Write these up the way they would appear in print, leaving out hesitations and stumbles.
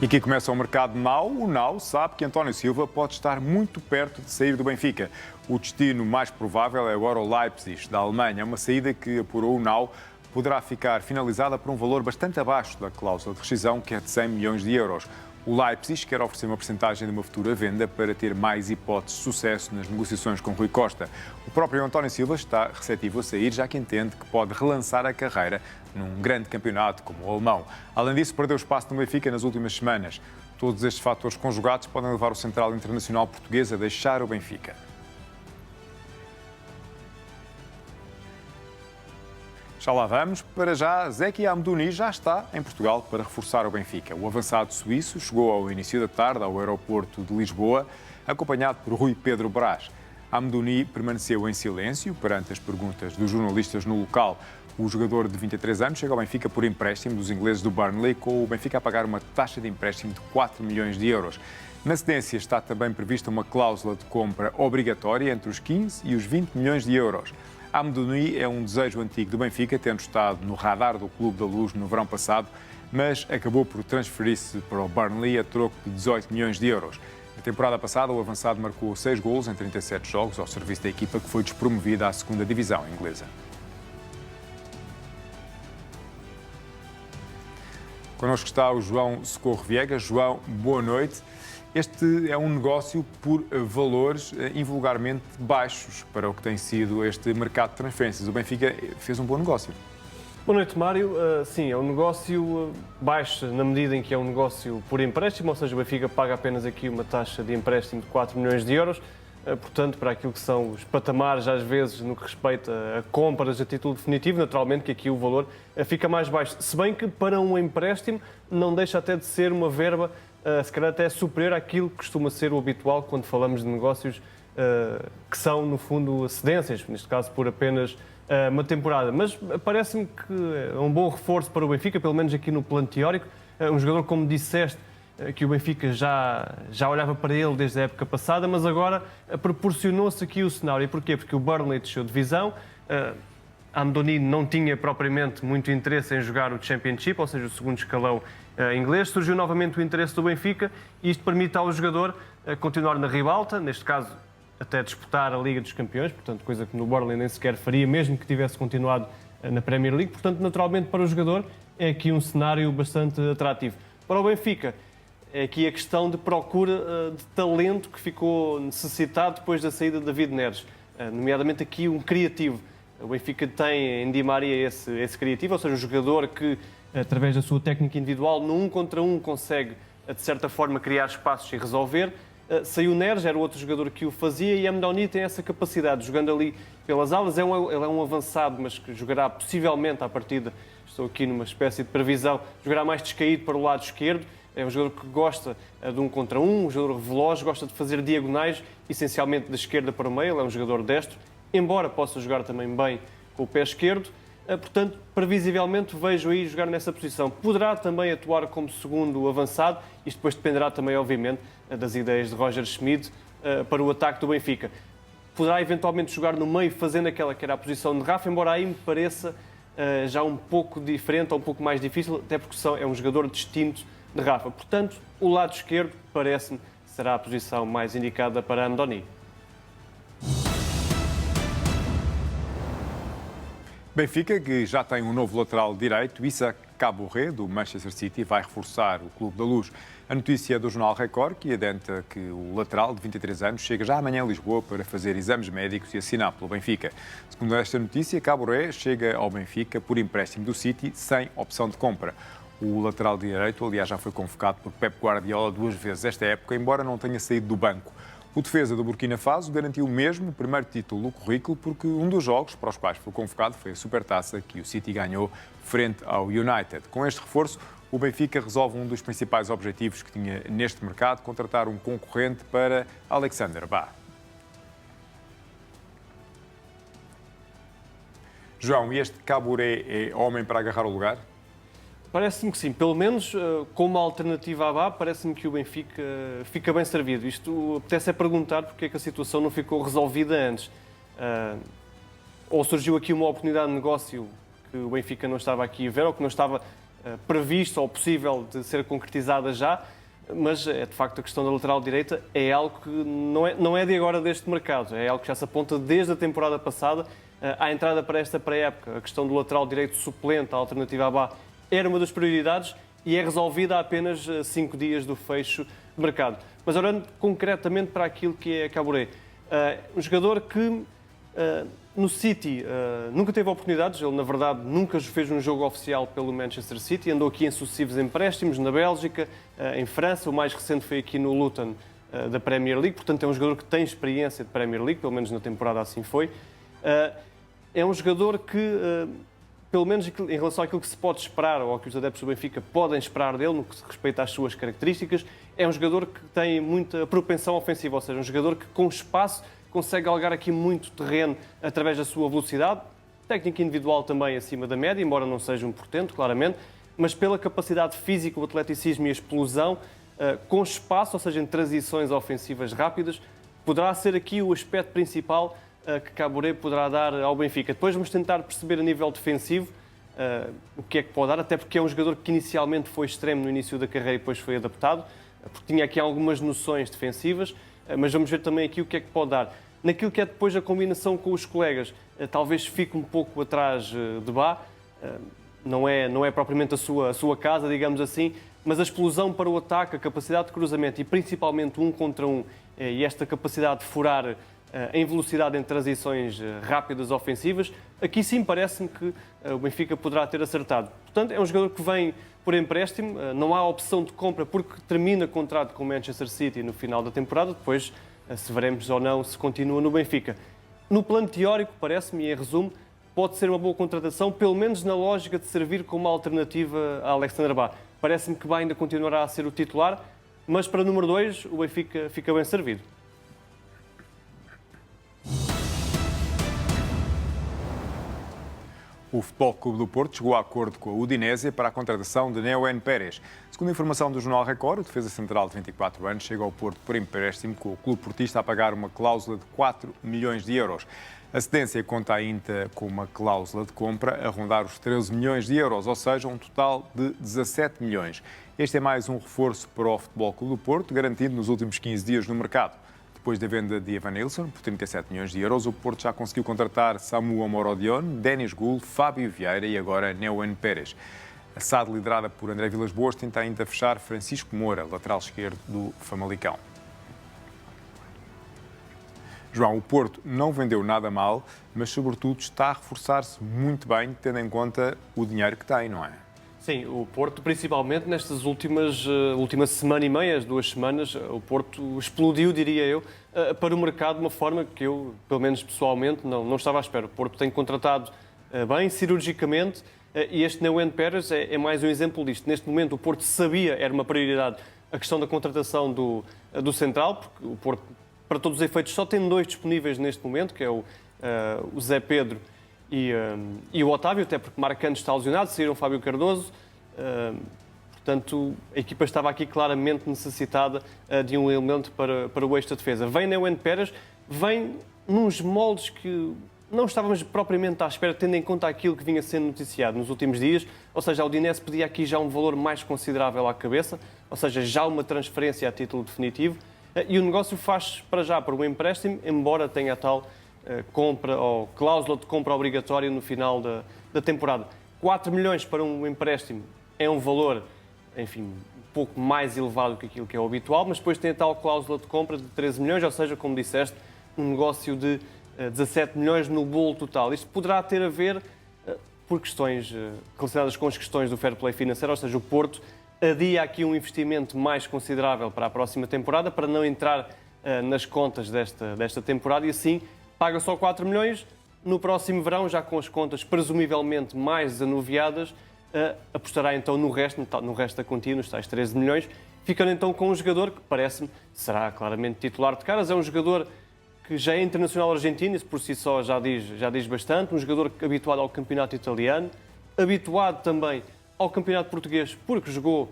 E aqui começa o mercado Now. O Now sabe que António Silva pode estar muito perto de sair do Benfica. O destino mais provável é agora o Leipzig, da Alemanha. Uma saída que, apurou o Now, poderá ficar finalizada por um valor bastante abaixo da cláusula de rescisão, que é de 100 milhões de euros. O Leipzig quer oferecer uma porcentagem de uma futura venda para ter mais hipóteses de sucesso nas negociações com Rui Costa. O próprio António Silva está receptivo a sair, já que entende que pode relançar a carreira num grande campeonato como o alemão. Além disso, perdeu espaço no Benfica nas últimas semanas. Todos estes fatores conjugados podem levar o central internacional português a deixar o Benfica. Já lá vamos. Para já, Zeki Amdouni já está em Portugal para reforçar o Benfica. O avançado suíço chegou ao início da tarde ao aeroporto de Lisboa, acompanhado por Rui Pedro Brás. Amdouni permaneceu em silêncio perante as perguntas dos jornalistas no local. O jogador de 23 anos chega ao Benfica por empréstimo dos ingleses do Burnley, com o Benfica a pagar uma taxa de empréstimo de 4 milhões de euros. Na cedência está também prevista uma cláusula de compra obrigatória entre os 15 e os 20 milhões de euros. Amdouni é um desejo antigo do Benfica, tendo estado no radar do Clube da Luz no verão passado, mas acabou por transferir-se para o Burnley a troco de 18 milhões de euros. Na temporada passada, o avançado marcou 6 golos em 37 jogos ao serviço da equipa que foi despromovida à segunda divisão inglesa. Connosco está o João Socorro Viegas. João, boa noite. Este é um negócio por valores invulgarmente baixos para o que tem sido este mercado de transferências. O Benfica fez um bom negócio. Boa noite, Mário. Sim, é um negócio baixo na medida em que é um negócio por empréstimo, ou seja, o Benfica paga apenas aqui uma taxa de empréstimo de 4 milhões de euros. Portanto, para aquilo que são os patamares, às vezes, no que respeita a compras a título definitivo, naturalmente que aqui o valor fica mais baixo. Se bem que para um empréstimo não deixa até de ser uma verba se calhar até superior àquilo que costuma ser o habitual quando falamos de negócios que são, no fundo, cedências, neste caso por apenas uma temporada. Mas parece-me que é um bom reforço para o Benfica, pelo menos aqui no plano teórico. Um jogador, como disseste, que o Benfica já olhava para ele desde a época passada, mas agora proporcionou-se aqui o cenário. E porquê? Porque o Burnley desceu de divisão. Amdouni não tinha propriamente muito interesse em jogar o Championship, ou seja, o segundo escalão inglês. Surgiu novamente o interesse do Benfica e isto permite ao jogador continuar na ribalta, neste caso até disputar a Liga dos Campeões, portanto, coisa que no Burnley nem sequer faria, mesmo que tivesse continuado na Premier League. Portanto, naturalmente, para o jogador é aqui um cenário bastante atrativo. Para o Benfica, é aqui a questão de procura de talento que ficou necessitado depois da saída de David Neres, nomeadamente aqui um criativo. O Benfica tem em Di Maria esse criativo, ou seja, um jogador que, através da sua técnica individual, no 1 contra 1, consegue, de certa forma, criar espaços e resolver. Saiu Neres, era outro jogador que o fazia, e Amdouni tem essa capacidade, jogando ali pelas alas. Ele é um avançado, mas que jogará possivelmente à partida, estou aqui numa espécie de previsão, jogará mais descaído para o lado esquerdo. É um jogador que gosta de 1 contra 1, um jogador veloz, gosta de fazer diagonais, essencialmente da esquerda para o meio. Ele é um jogador destro, embora possa jogar também bem com o pé esquerdo. Portanto, previsivelmente vejo aí jogar nessa posição. Poderá também atuar como segundo avançado, isto depois dependerá também, obviamente, das ideias de Roger Schmidt para o ataque do Benfica. Poderá eventualmente jogar no meio, fazendo aquela que era a posição de Rafa, embora aí me pareça já um pouco diferente ou um pouco mais difícil, até porque é um jogador distinto de Rafa. Portanto, o lado esquerdo, parece-me, será a posição mais indicada para Amdouni. Benfica, que já tem um novo lateral direito, Issa Caboret, do Manchester City, vai reforçar o Clube da Luz. A notícia é do jornal Record, que adenta que o lateral de 23 anos chega já amanhã a Lisboa para fazer exames médicos e assinar pelo Benfica. Segundo esta notícia, Caboret chega ao Benfica por empréstimo do City, sem opção de compra. O lateral direito, aliás, já foi convocado por Pep Guardiola 2 vezes esta época, embora não tenha saído do banco. O defesa do Burkina Faso garantiu mesmo o primeiro título no currículo, porque um dos jogos para os quais foi convocado foi a Supertaça que o City ganhou frente ao United. Com este reforço, o Benfica resolve um dos principais objetivos que tinha neste mercado, contratar um concorrente para Alexander Bah. João, este Caboret é homem para agarrar o lugar? Parece-me que sim, pelo menos como alternativa à Bá, parece-me que o Benfica fica bem servido. Isto apetece é perguntar porque é que a situação não ficou resolvida antes. Ou surgiu aqui uma oportunidade de negócio que o Benfica não estava aqui a ver, ou que não estava prevista ou possível de ser concretizada já, mas é de facto a questão da lateral direita é algo que não é de agora deste mercado, é algo que já se aponta desde a temporada passada à entrada para esta pré-época. A questão do lateral direito suplente, a alternativa à Bá, era uma das prioridades e é resolvida há apenas 5 dias do fecho de mercado. Mas olhando concretamente para aquilo que é Caboret, um jogador que no City nunca teve oportunidades, ele na verdade nunca fez um jogo oficial pelo Manchester City, andou aqui em sucessivos empréstimos na Bélgica, em França, o mais recente foi aqui no Luton da Premier League, portanto é um jogador que tem experiência de Premier League, pelo menos na temporada assim foi. É um jogador que, pelo menos em relação àquilo que se pode esperar, ou ao que os adeptos do Benfica podem esperar dele, no que se respeita às suas características, é um jogador que tem muita propensão ofensiva, ou seja, um jogador que com espaço consegue galgar aqui muito terreno através da sua velocidade, técnica individual também acima da média, embora não seja um portento, claramente, mas pela capacidade física, o atleticismo e a explosão, com espaço, ou seja, em transições ofensivas rápidas, poderá ser aqui o aspecto principal que Caboret poderá dar ao Benfica. Depois vamos tentar perceber a nível defensivo o que é que pode dar, até porque é um jogador que inicialmente foi extremo no início da carreira e depois foi adaptado, porque tinha aqui algumas noções defensivas, mas vamos ver também aqui o que é que pode dar. Naquilo que é depois a combinação com os colegas, talvez fique um pouco atrás de Bá, não é propriamente a sua casa, digamos assim, mas a explosão para o ataque, a capacidade de cruzamento e principalmente 1 contra 1 e esta capacidade de furar em velocidade em transições rápidas ofensivas, aqui sim parece-me que o Benfica poderá ter acertado. Portanto, é um jogador que vem por empréstimo, não há opção de compra porque termina contrato com o Manchester City no final da temporada, depois se veremos ou não se continua no Benfica. No plano teórico, parece-me, e em resumo, pode ser uma boa contratação, pelo menos na lógica de servir como alternativa a Alexander Bá. Parece-me que Bá ainda continuará a ser o titular, mas para número 2 o Benfica fica bem servido. O Futebol Clube do Porto chegou a acordo com a Udinese para a contratação de Neuen Pérez. Segundo a informação do Jornal Record, o defesa central de 24 anos chega ao Porto por empréstimo, com o clube portista a pagar uma cláusula de 4 milhões de euros. A cedência conta ainda com uma cláusula de compra a rondar os 13 milhões de euros, ou seja, um total de 17 milhões. Este é mais um reforço para o Futebol Clube do Porto, garantido nos últimos 15 dias no mercado. Depois da venda de Evanilson por 37 milhões de euros, o Porto já conseguiu contratar Samu Amorodion, Denis Gul, Fábio Vieira e agora Neuen Pérez. A SAD, liderada por André Vilas-Boas, tenta ainda fechar Francisco Moura, lateral esquerdo do Famalicão. João, o Porto não vendeu nada mal, mas sobretudo está a reforçar-se muito bem, tendo em conta o dinheiro que tem, não é? Sim, o Porto, principalmente nestas últimas semana e meia, as 2 semanas, o Porto explodiu, diria eu, para o mercado de uma forma que eu, pelo menos pessoalmente, não estava à espera. O Porto tem contratado bem, cirurgicamente, e este Neuen Pérez é mais um exemplo disto. Neste momento o Porto sabia, era uma prioridade, a questão da contratação do central, porque o Porto, para todos os efeitos, só tem 2 disponíveis neste momento, que é o Zé Pedro e o Otávio, até porque Marcano está lesionado, saíram o Fábio Cardoso, portanto a equipa estava aqui claramente necessitada de um elemento para o eixo da defesa. Vem Neuen Pérez, vem nos moldes que não estávamos propriamente à espera, tendo em conta aquilo que vinha sendo noticiado nos últimos dias, ou seja, a Udinese pedia aqui já um valor mais considerável à cabeça, ou seja, já uma transferência a título definitivo, e o negócio faz para já para o empréstimo, embora tenha tal compra ou cláusula de compra obrigatória no final da temporada. 4 milhões para um empréstimo é um valor, enfim, um pouco mais elevado que aquilo que é o habitual, mas depois tem a tal cláusula de compra de 13 milhões, ou seja, como disseste, um negócio de 17 milhões no bolo total. Isto poderá ter a ver por questões relacionadas com as questões do fair play financeiro, ou seja, o Porto adia aqui um investimento mais considerável para a próxima temporada, para não entrar nas contas desta temporada e assim paga só 4 milhões, no próximo verão, já com as contas presumivelmente mais anuviadas, apostará então no resto da quantia, nos tais 13 milhões, ficando então com um jogador que parece-me será claramente titular de caras. É um jogador que já é internacional argentino, isso por si só já diz bastante, um jogador habituado ao campeonato italiano, habituado também ao campeonato português, porque jogou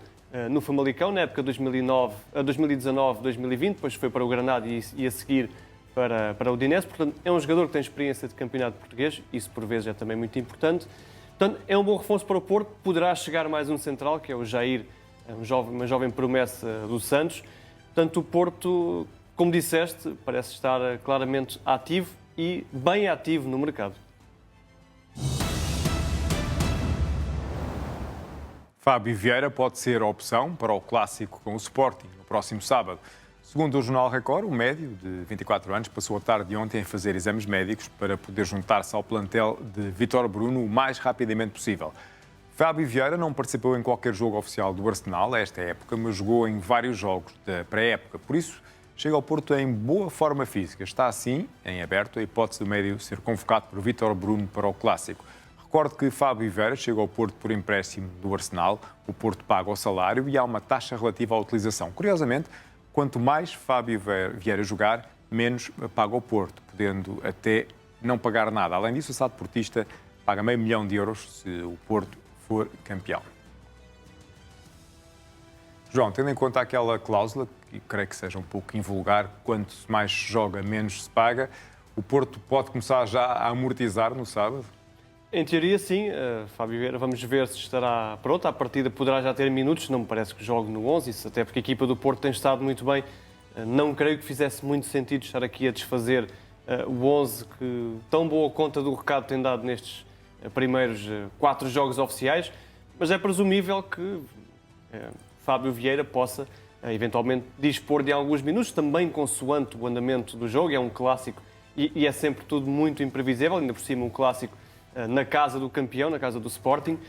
no Famalicão na época 2019-2020, depois foi para o Granada e a seguir para o Udinese. Portanto, é um jogador que tem experiência de campeonato português, isso por vezes é também muito importante. Portanto, é um bom reforço para o Porto. Poderá chegar mais um central, que é o Jair, uma jovem promessa do Santos. Portanto, o Porto, como disseste, parece estar claramente ativo e bem ativo no mercado. Fábio Vieira pode ser a opção para o clássico com o Sporting no próximo sábado. Segundo o Jornal Record, o médio, de 24 anos, passou a tarde de ontem a fazer exames médicos para poder juntar-se ao plantel de Vítor Bruno o mais rapidamente possível. Fábio Vieira não participou em qualquer jogo oficial do Arsenal esta época, mas jogou em vários jogos da pré-época. Por isso, chega ao Porto em boa forma física. Está, assim, em aberto a hipótese do médio ser convocado por Vítor Bruno para o clássico. Recordo que Fábio Vieira chega ao Porto por empréstimo do Arsenal. O Porto paga o salário e há uma taxa relativa à utilização. Curiosamente, quanto mais Fábio Vieira jogar, menos paga o Porto, podendo até não pagar nada. Além disso, o SAD Portista paga €500 mil se o Porto for campeão. João, tendo em conta aquela cláusula, que creio que seja um pouco invulgar, quanto mais se joga, menos se paga, o Porto pode começar já a amortizar no sábado? Em teoria, sim. Fábio Vieira, vamos ver se estará pronto. À partida poderá já ter minutos, não me parece que jogue no 11, isso até porque a equipa do Porto tem estado muito bem. Não creio que fizesse muito sentido estar aqui a desfazer o 11 que tão boa conta do recado tem dado nestes primeiros 4 jogos oficiais, mas é presumível que Fábio Vieira possa eventualmente dispor de alguns minutos, também consoante o andamento do jogo. É um clássico e é sempre tudo muito imprevisível, ainda por cima um clássico na casa do campeão, na casa do Sporting.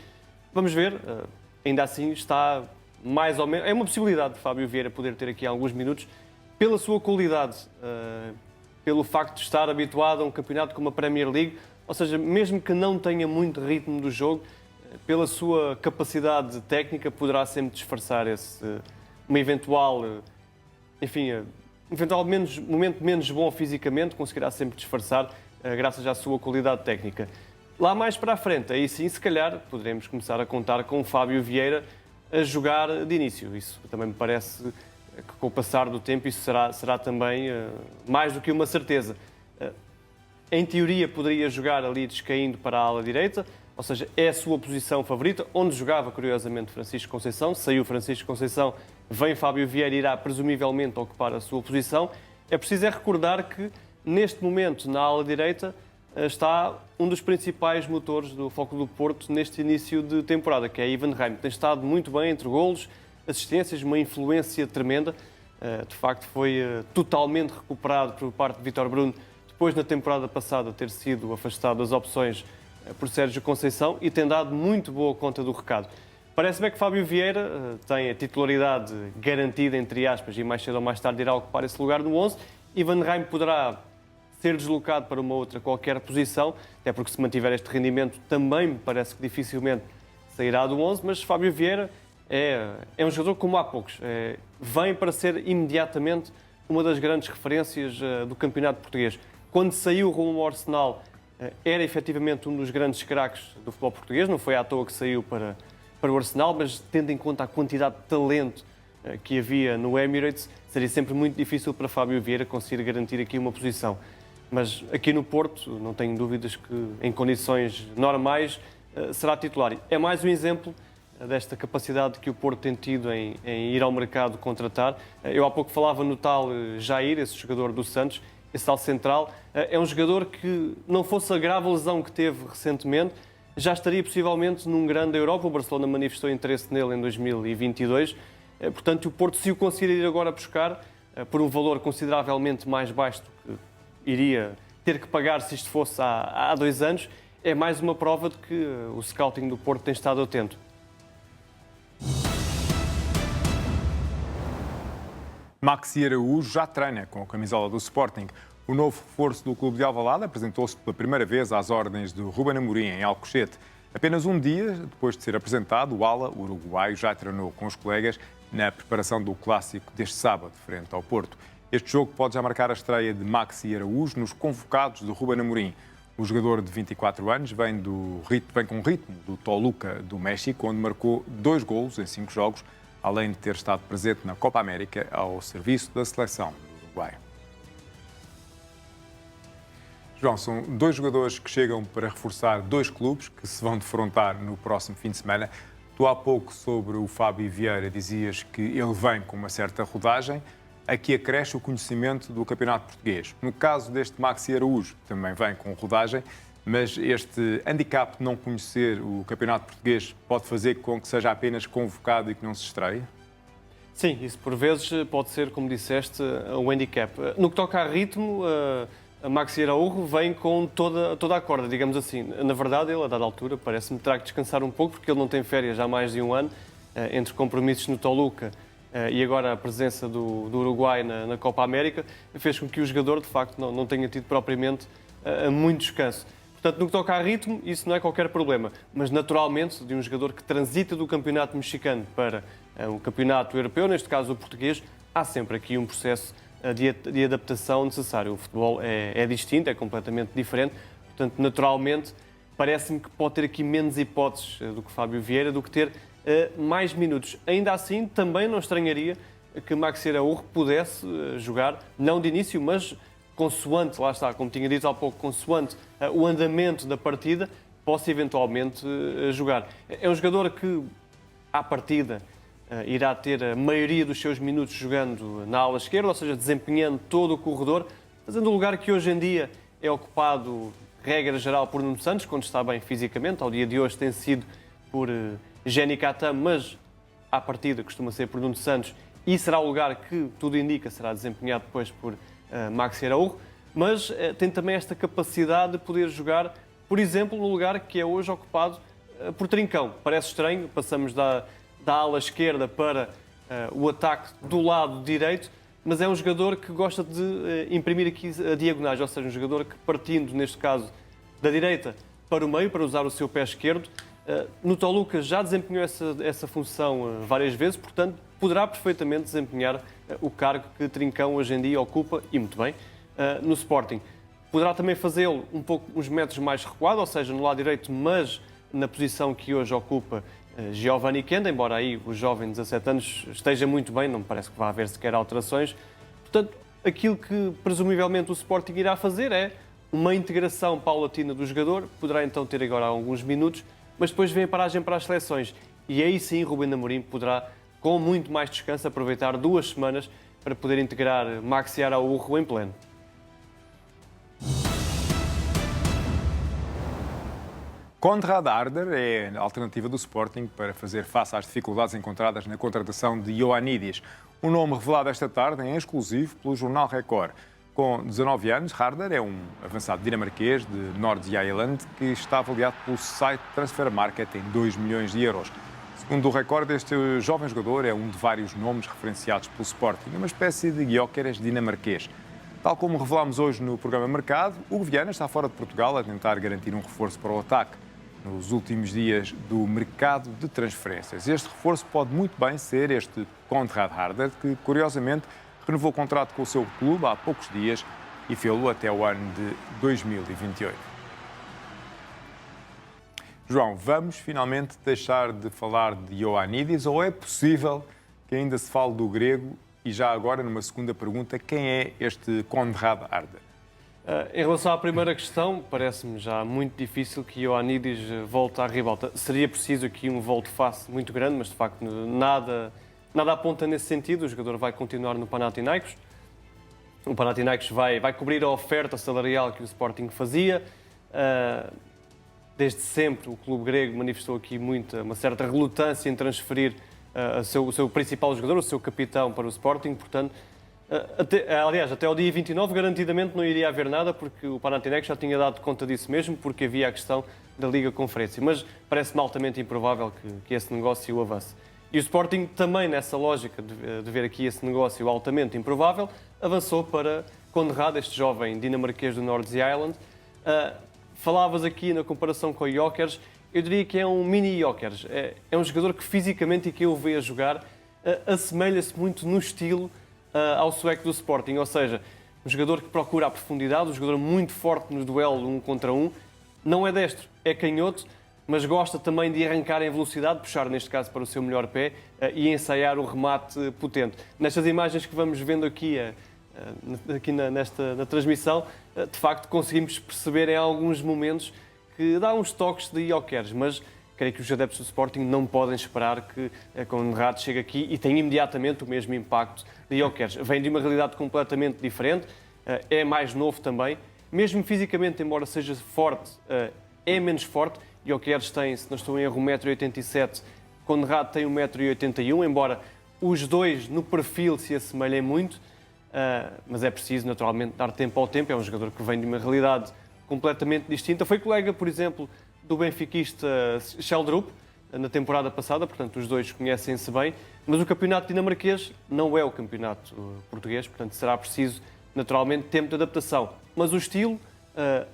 Vamos ver, ainda assim está mais ou menos... É uma possibilidade de Fábio Vieira poder ter aqui alguns minutos pela sua qualidade, pelo facto de estar habituado a um campeonato como a Premier League, ou seja, mesmo que não tenha muito ritmo do jogo, pela sua capacidade técnica poderá sempre disfarçar uma eventual, momento menos bom fisicamente, conseguirá sempre disfarçar graças à sua qualidade técnica. Lá mais para a frente, aí sim, se calhar, poderemos começar a contar com o Fábio Vieira a jogar de início. Isso também me parece que, com o passar do tempo, isso será também mais do que uma certeza. Em teoria, poderia jogar ali descaindo para a ala direita, ou seja, é a sua posição favorita, onde jogava, curiosamente, Francisco Conceição. Saiu Francisco Conceição, vem Fábio Vieira, irá presumivelmente ocupar a sua posição. É preciso recordar que, neste momento, na ala direita, está um dos principais motores do Foco do Porto neste início de temporada, que é Ivan Reim. Tem estado muito bem entre golos, assistências, uma influência tremenda. De facto, foi totalmente recuperado por parte de Vítor Bruno, depois na temporada passada ter sido afastado das opções por Sérgio Conceição, e tem dado muito boa conta do recado. Parece-me que Fábio Vieira tem a titularidade garantida, entre aspas, e mais cedo ou mais tarde irá ocupar esse lugar no 11. Ivan Reim poderá ser deslocado para uma outra qualquer posição, até porque se mantiver este rendimento também me parece que dificilmente sairá do 11, mas Fábio Vieira é um jogador como há poucos. Vem para ser imediatamente uma das grandes referências do campeonato português. Quando saiu rumo ao Arsenal, era efetivamente um dos grandes craques do futebol português, não foi à toa que saiu para o Arsenal, mas tendo em conta a quantidade de talento que havia no Emirates, seria sempre muito difícil para Fábio Vieira conseguir garantir aqui uma posição. Mas aqui no Porto, não tenho dúvidas que, em condições normais, será titular. É mais um exemplo desta capacidade que o Porto tem tido em ir ao mercado contratar. Eu há pouco falava no tal Jair, esse jogador do Santos, esse tal central. É um jogador que, não fosse a grave lesão que teve recentemente, já estaria possivelmente num grande Europa. O Barcelona manifestou interesse nele em 2022. Portanto, o Porto, se o conseguir ir agora buscar, por um valor consideravelmente mais baixo do que iria ter que pagar se isto fosse há 2 anos, é mais uma prova de que o scouting do Porto tem estado atento. Maxi Araújo já treina com a camisola do Sporting. O novo reforço do clube de Alvalade apresentou-se pela primeira vez às ordens de Ruben Amorim, em Alcochete. Apenas um dia depois de ser apresentado, o ala uruguaio já treinou com os colegas na preparação do clássico deste sábado, frente ao Porto. Este jogo pode já marcar a estreia de Maxi Araújo nos convocados do Ruben Amorim. O jogador de 24 anos vem com ritmo do Toluca do México, onde marcou 2 golos em 5 jogos, além de ter estado presente na Copa América ao serviço da seleção do Uruguai. João, são dois jogadores que chegam para reforçar dois clubes que se vão defrontar no próximo fim de semana. Tu há pouco, sobre o Fábio Vieira, dizias que ele vem com uma certa rodagem. Aqui acresce o conhecimento do Campeonato Português. No caso deste Maxi Araújo, também vem com rodagem, mas este handicap de não conhecer o Campeonato Português pode fazer com que seja apenas convocado e que não se estreie? Sim, isso por vezes pode ser, como disseste, o handicap. No que toca a ritmo, a Maxi Araújo vem com toda a corda, digamos assim. Na verdade, ele, a dada altura, parece-me terá que descansar um pouco, porque ele não tem férias há mais de um ano, entre compromissos no Toluca e agora a presença do Uruguai na Copa América, fez com que o jogador, de facto, não tenha tido propriamente muito descanso. Portanto, no que toca a ritmo, isso não é qualquer problema. Mas, naturalmente, de um jogador que transita do campeonato mexicano para o campeonato europeu, neste caso o português, há sempre aqui um processo de adaptação necessário. O futebol é distinto, é completamente diferente. Portanto, naturalmente, parece-me que pode ter aqui menos hipóteses do que Fábio Vieira, do que ter mais minutos. Ainda assim, também não estranharia que Maxi Araújo pudesse jogar, não de início, mas consoante, lá está, como tinha dito há pouco, consoante o andamento da partida, possa eventualmente jogar. É um jogador que, à partida, irá ter a maioria dos seus minutos jogando na ala esquerda, ou seja, desempenhando todo o corredor, fazendo o lugar que hoje em dia é ocupado, regra geral, por Nuno Santos, quando está bem fisicamente. Ao dia de hoje tem sido por Jenny Catam, mas à partida costuma ser por Nuno Santos, e será o lugar que, tudo indica, será desempenhado depois por Maxi Araújo, mas tem também esta capacidade de poder jogar, por exemplo, no lugar que é hoje ocupado por Trincão. Parece estranho, passamos da ala esquerda para o ataque do lado direito, mas é um jogador que gosta de imprimir aqui a diagonais, ou seja, um jogador que, partindo, neste caso, da direita para o meio, para usar o seu pé esquerdo, no Toluca já desempenhou essa função várias vezes, portanto, poderá perfeitamente desempenhar o cargo que Trincão hoje em dia ocupa, e muito bem, no Sporting. Poderá também fazê-lo uns metros mais recuado, ou seja, no lado direito, mas na posição que hoje ocupa Giovanni Kenda, embora aí o jovem de 17 anos esteja muito bem, não me parece que vá haver sequer alterações. Portanto, aquilo que presumivelmente o Sporting irá fazer é uma integração paulatina do jogador, poderá então ter agora alguns minutos, mas depois vem a paragem para as seleções. E aí sim, Rubén Amorim poderá, com muito mais descanso, aproveitar 2 semanas para poder integrar Maxi Araújo em pleno. Konrad Harder é a alternativa do Sporting para fazer face às dificuldades encontradas na contratação de Ioannidis. Um nome revelado esta tarde em exclusivo pelo jornal Record. Com 19 anos, Harder é um avançado dinamarquês de Nordsjælland que está avaliado pelo site Transfer Market em 2 milhões de euros. Segundo o Record, este jovem jogador é um de vários nomes referenciados pelo Sporting, uma espécie de Gyökeres dinamarquês. Tal como revelámos hoje no programa Mercado, Hugo Viana está fora de Portugal a tentar garantir um reforço para o ataque nos últimos dias do mercado de transferências. Este reforço pode muito bem ser este Konrad Harder, que curiosamente renovou o contrato com o seu clube há poucos dias e fê-lo até o ano de 2028. João, vamos finalmente deixar de falar de Ioannidis, ou é possível que ainda se fale do grego? E já agora, numa segunda pergunta, quem é este Konrad Harder? Em relação à primeira questão, parece-me já muito difícil que Ioannidis volte à ribalta. Seria preciso aqui um volte-face muito grande, mas de facto nada aponta nesse sentido. O jogador vai continuar no Panathinaikos. O Panathinaikos vai cobrir a oferta salarial que o Sporting fazia. Desde sempre o clube grego manifestou aqui uma certa relutância em transferir o seu principal jogador, o seu capitão, para o Sporting. Portanto, aliás, até ao dia 29 garantidamente não iria haver nada, porque o Panathinaikos já tinha dado conta disso mesmo, porque havia a questão da Liga Conferência. Mas parece-me altamente improvável que esse negócio avance. E o Sporting também, nessa lógica de ver aqui esse negócio altamente improvável, avançou para Konrad, este jovem dinamarquês do Nordsjælland. Falavas aqui na comparação com o Gyökeres, eu diria que é um mini Gyökeres. É um jogador que fisicamente, e que eu vejo a jogar, assemelha-se muito no estilo ao sueco do Sporting, ou seja, um jogador que procura a profundidade, um jogador muito forte no duelo 1 contra 1, não é destro, é canhoto, mas gosta também de arrancar em velocidade, puxar neste caso para o seu melhor pé e ensaiar o remate potente. Nestas imagens que vamos vendo aqui aqui na transmissão, de facto conseguimos perceber em alguns momentos que dá uns toques de Gyökeres, mas creio que os adeptos do Sporting não podem esperar que Conrado chegue aqui e tenha imediatamente o mesmo impacto de Gyökeres. Vem de uma realidade completamente diferente, é mais novo também, mesmo fisicamente, embora seja forte, é menos forte. Gyökeres tem, se não estou em erro, 1,87 m, Conrado tem 1,81 m, embora os dois no perfil se assemelhem muito, mas é preciso naturalmente dar tempo ao tempo. É um jogador que vem de uma realidade completamente distinta. Foi colega, por exemplo, do benfiquista Sheldrup na temporada passada, portanto os dois conhecem-se bem, mas o campeonato dinamarquês não é o campeonato português, portanto será preciso naturalmente tempo de adaptação. Mas o estilo,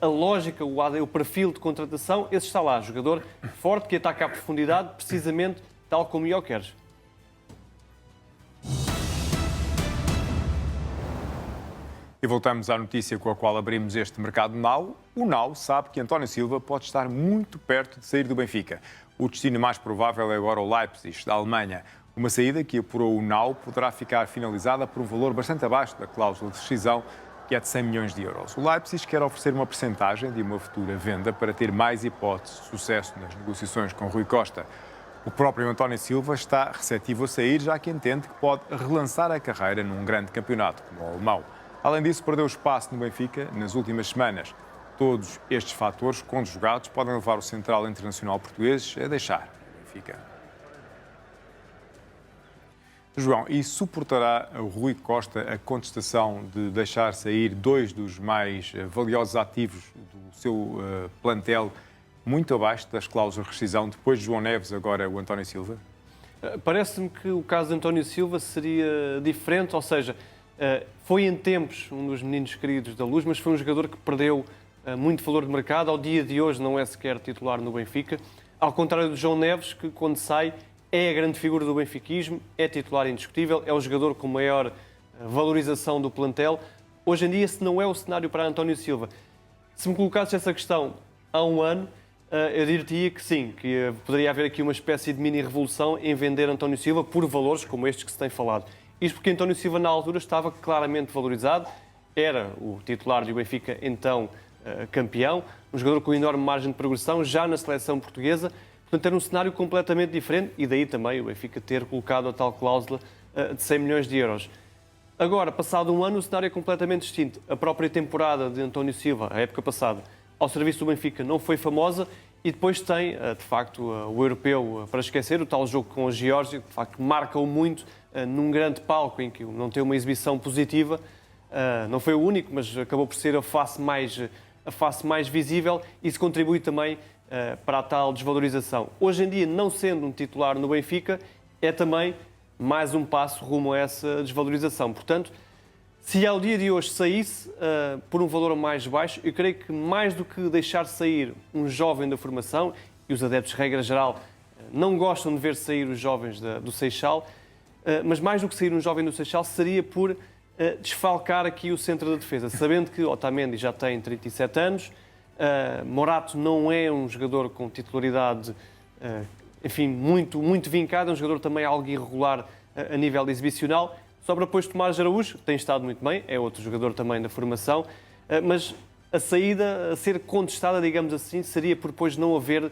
a lógica, o perfil de contratação, esse está lá. Jogador forte que ataca à profundidade, precisamente tal como Gyökeres. E voltamos à notícia com a qual abrimos este mercado now. O Now sabe que António Silva pode estar muito perto de sair do Benfica. O destino mais provável é agora o Leipzig, da Alemanha. Uma saída que apurou o Now poderá ficar finalizada por um valor bastante abaixo da cláusula de rescisão, que é de 100 milhões de euros. O Leipzig quer oferecer uma percentagem de uma futura venda para ter mais hipóteses de sucesso nas negociações com Rui Costa. O próprio António Silva está receptivo a sair, já que entende que pode relançar a carreira num grande campeonato como o alemão. Além disso, perdeu espaço no Benfica nas últimas semanas. Todos estes fatores conjugados podem levar o central internacional português a deixar o Benfica. João, e suportará o Rui Costa a contestação de deixar sair dois dos mais valiosos ativos do seu plantel muito abaixo das cláusulas de rescisão, depois de João Neves, agora o António Silva? Parece-me que o caso de António Silva seria diferente, ou seja, foi em tempos um dos meninos queridos da Luz, mas foi um jogador que perdeu muito valor de mercado. Ao dia de hoje não é sequer titular no Benfica. Ao contrário do João Neves, que quando sai é a grande figura do benfiquismo, é titular indiscutível, é o jogador com maior valorização do plantel. Hoje em dia, esse não é o cenário para António Silva. Se me colocasses essa questão há um ano, eu diria que sim, que poderia haver aqui uma espécie de mini-revolução em vender António Silva por valores como estes que se tem falado. Isto porque António Silva, na altura, estava claramente valorizado, era o titular do Benfica, então campeão, um jogador com enorme margem de progressão, já na seleção portuguesa. Portanto, era um cenário completamente diferente e daí também o Benfica ter colocado a tal cláusula de 100 milhões de euros. Agora, passado um ano, o cenário é completamente distinto. A própria temporada de António Silva, a época passada, ao serviço do Benfica, não foi famosa e depois tem, de facto, o europeu para esquecer, o tal jogo com a Geórgia, que de facto marca-o muito num grande palco em que não tem uma exibição positiva. Não foi o único, mas acabou por ser a face mais visível e isso contribui também para a tal desvalorização. Hoje em dia, não sendo um titular no Benfica, é também mais um passo rumo a essa desvalorização. Portanto, se ao dia de hoje saísse por um valor mais baixo, eu creio que mais do que deixar sair um jovem da formação, e os adeptos, regra geral, não gostam de ver sair os jovens do Seixal, mas mais do que sair um jovem do Seixal, seria por desfalcar aqui o centro da defesa, sabendo que Otamendi já tem 37 anos, Morato não é um jogador com titularidade, enfim, muito vincado, é um jogador também algo irregular a nível exibicional. Sobra depois Tomás Araújo, que tem estado muito bem, é outro jogador também da formação, mas a saída a ser contestada, digamos assim, seria por depois não haver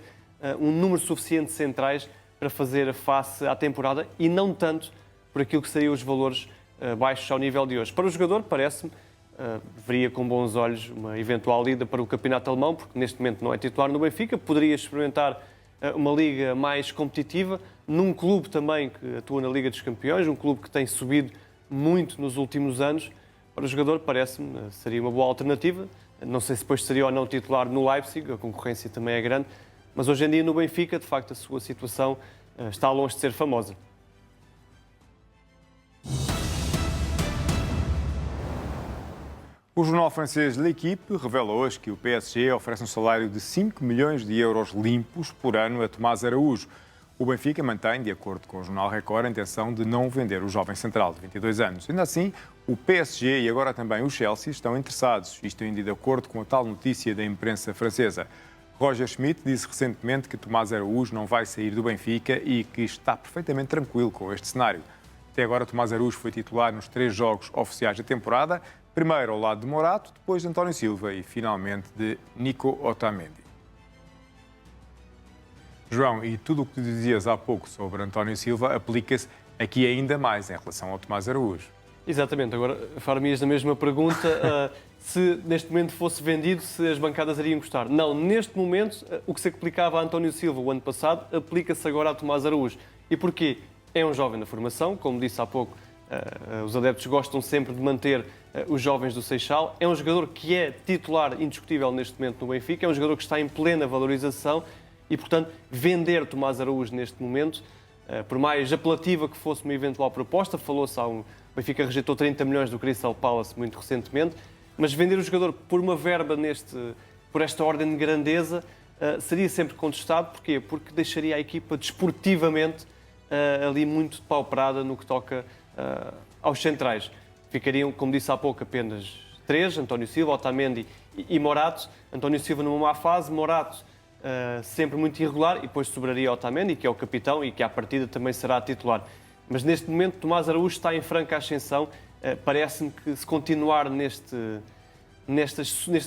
um número suficiente de centrais para fazer face à temporada e não tanto por aquilo que seriam os valores baixos ao nível de hoje. Para o jogador, parece-me, veria com bons olhos uma eventual ida para o campeonato alemão, porque neste momento não é titular no Benfica, poderia experimentar uma liga mais competitiva, num clube também que atua na Liga dos Campeões, um clube que tem subido muito nos últimos anos. Para o jogador, parece-me, seria uma boa alternativa. Não sei se depois seria ou não titular no Leipzig, a concorrência também é grande, mas hoje em dia no Benfica, de facto, a sua situação está longe de ser famosa. O jornal francês L'Équipe revela hoje que o PSG oferece um salário de 5 milhões de euros limpos por ano a Tomás Araújo. O Benfica mantém, de acordo com o jornal Record, a intenção de não vender o jovem central de 22 anos. Ainda assim, o PSG e agora também o Chelsea estão interessados, isto ainda de acordo com a tal notícia da imprensa francesa. Roger Schmidt disse recentemente que Tomás Araújo não vai sair do Benfica e que está perfeitamente tranquilo com este cenário. Até agora, Tomás Araújo foi titular nos 3 jogos oficiais da temporada, primeiro ao lado de Morato, depois de António Silva e, finalmente, de Nico Otamendi. João, e tudo o que dizias há pouco sobre António Silva aplica-se aqui ainda mais em relação ao Tomás Araújo. Exatamente. Agora, far-me-ias a mesma pergunta, se neste momento fosse vendido, se as bancadas iriam gostar. Não, neste momento, o que se aplicava a António Silva o ano passado, aplica-se agora a Tomás Araújo. E porquê? É um jovem na formação, como disse há pouco, os adeptos gostam sempre de manter os jovens do Seixal. É um jogador que é titular indiscutível neste momento no Benfica, é um jogador que está em plena valorização e, portanto, vender Tomás Araújo neste momento, por mais apelativa que fosse uma eventual proposta, falou-se o Benfica rejeitou 30 milhões do Crystal Palace muito recentemente, mas vender o jogador por uma verba por esta ordem de grandeza seria sempre contestado. Porquê? Porque deixaria a equipa desportivamente ali muito depauperada no que toca aos centrais. Ficariam, como disse há pouco, apenas 3, António Silva, Otamendi e Morato. António Silva numa má fase, Morato sempre muito irregular, e depois sobraria Otamendi, que é o capitão e que à partida também será titular. Mas neste momento Tomás Araújo está em franca ascensão. Parece-me que se continuar nesta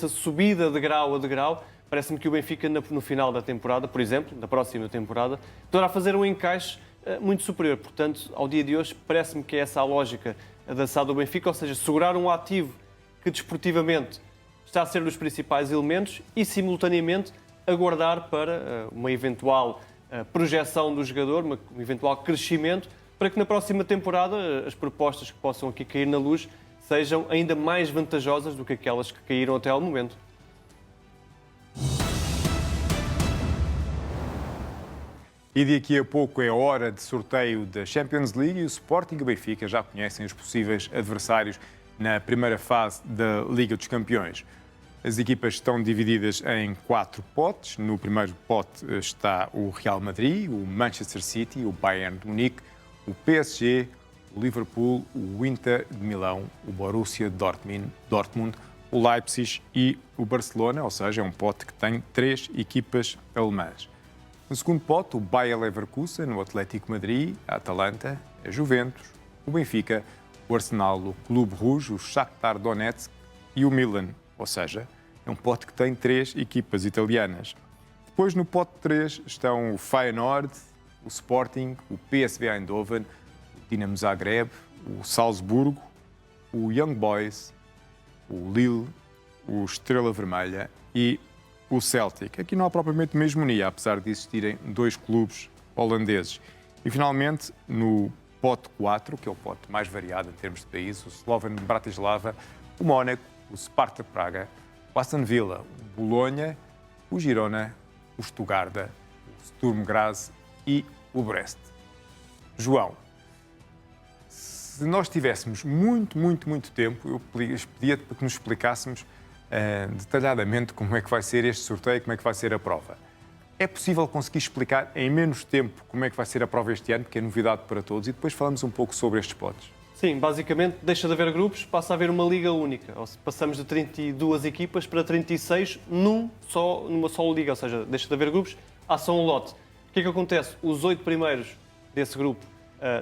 subida de grau a degrau, parece-me que o Benfica no final da temporada, por exemplo, da próxima temporada, poderá fazer um encaixe muito superior. Portanto, ao dia de hoje, parece-me que é essa a lógica da SAD do Benfica, ou seja, segurar um ativo que desportivamente está a ser dos principais elementos e, simultaneamente, aguardar para uma eventual projeção do jogador, um eventual crescimento, para que na próxima temporada as propostas que possam aqui cair na luz sejam ainda mais vantajosas do que aquelas que caíram até ao momento. E daqui a pouco é hora de sorteio da Champions League e o Sporting e o Benfica já conhecem os possíveis adversários na primeira fase da Liga dos Campeões. As equipas estão divididas em 4 potes. No primeiro pote está o Real Madrid, o Manchester City, o Bayern de Munique, o PSG, o Liverpool, o Inter de Milão, o Borussia Dortmund, o Leipzig e o Barcelona, ou seja, é um pote que tem 3 equipas alemãs. No segundo pote, o Bayer Leverkusen, o Atlético Madrid, a Atalanta, a Juventus, o Benfica, o Arsenal, o Clube Rouge, o Shakhtar Donetsk e o Milan, ou seja, é um pote que tem 3 equipas italianas. Depois, no pote 3, estão o Feyenoord, o Sporting, o PSV Eindhoven, o Dinamo Zagreb, o Salzburgo, o Young Boys, o Lille, o Estrela Vermelha e o Celtic. Aqui não há propriamente uma hegemonia, apesar de existirem 2 clubes holandeses. E, finalmente, no pote 4, que é o pote mais variado em termos de país, o Slovan Bratislava, o Mónaco, o Sparta Praga, o Aston Villa, o Bolonha, o Girona, o Stuttgart, o Sturm Graz e o Brest. João, se nós tivéssemos muito tempo, eu pedia-te para que nos explicássemos detalhadamente como é que vai ser este sorteio e como é que vai ser a prova. É possível conseguir explicar em menos tempo como é que vai ser a prova este ano, porque é novidade para todos, e depois falamos um pouco sobre estes potes? Sim, basicamente deixa de haver grupos, passa a haver uma liga única. Passamos de 32 equipas para 36 numa só liga, ou seja, deixa de haver grupos, há só um lote. O que é que acontece? Os 8 primeiros desse grupo,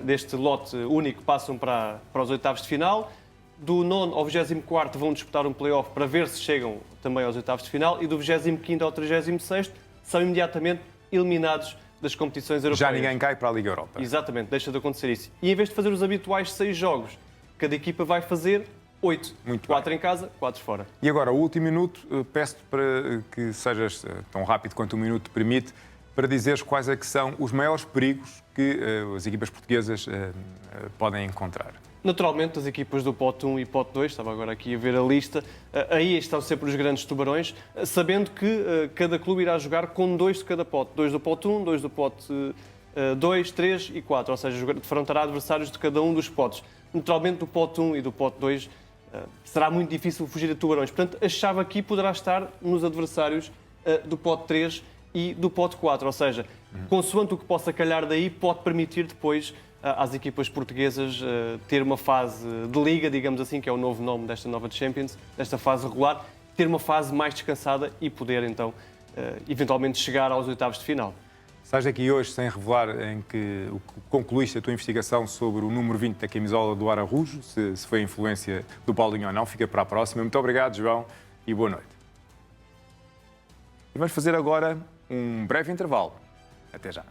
deste lote único, passam para os oitavos de final. Do 9º ao 24º vão disputar um play-off para ver se chegam também aos oitavos de final, e do 25º ao 36º são imediatamente eliminados das competições europeias. Já ninguém cai para a Liga Europa. Exatamente, deixa de acontecer isso. E em vez de fazer os habituais 6 jogos, cada equipa vai fazer 8. Muito 4 bem. em casa, 4 fora. E agora, o último minuto, peço-te para que sejas tão rápido quanto o minuto permite, para dizeres quais é que são os maiores perigos que as equipas portuguesas podem encontrar. Naturalmente, as equipas do pote 1 e pote 2, estava agora aqui a ver a lista, aí estão sempre os grandes tubarões, sabendo que cada clube irá jogar com 2 de cada pote. 2 do pote 1, 2 do pote 2, 3 e 4, ou seja, defrontará adversários de cada um dos potes. Naturalmente, do pote 1 e do pote 2 será muito difícil fugir a tubarões. Portanto, a chave aqui poderá estar nos adversários do pote 3 e do pote 4, ou seja, consoante o que possa calhar daí, pode permitir depois às equipas portuguesas ter uma fase de liga, digamos assim, que é o novo nome desta nova Champions, desta fase regular, ter uma fase mais descansada e poder então eventualmente chegar aos oitavos de final. Estás aqui hoje sem revelar em que concluíste a tua investigação sobre o número 20 da camisola do Araújo, se foi a influência do Paulinho ou não. Fica para a próxima. Muito obrigado, João, e boa noite. E vamos fazer agora um breve intervalo. Até já.